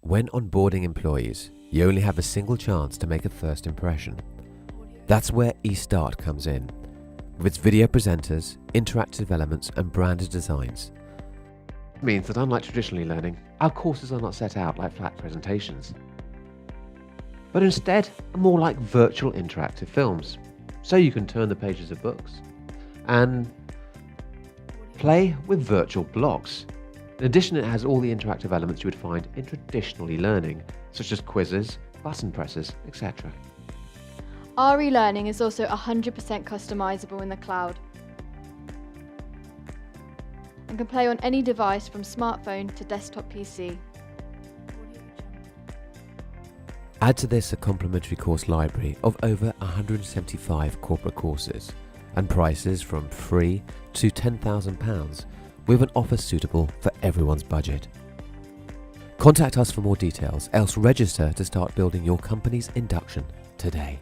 When onboarding employees, you only have a single chance to make a first impression. That's where eStart comes in, with its video presenters, interactive elements and branded designs. It means that unlike traditional learning, our courses are not set out like flat presentations, but instead are more like virtual interactive films. So you can turn the pages of books and play with virtual blocks. In addition, it has all the interactive elements you would find in traditional learning, such as quizzes, button presses, etc. Our e-learning is also 100% customizable in the cloud and can play on any device from smartphone to desktop PC. Add to this a complimentary course library of over 175 corporate courses and prices from free to £10,000 with an offer suitable for everyone's budget. Contact us for more details, else register to start building your company's induction today.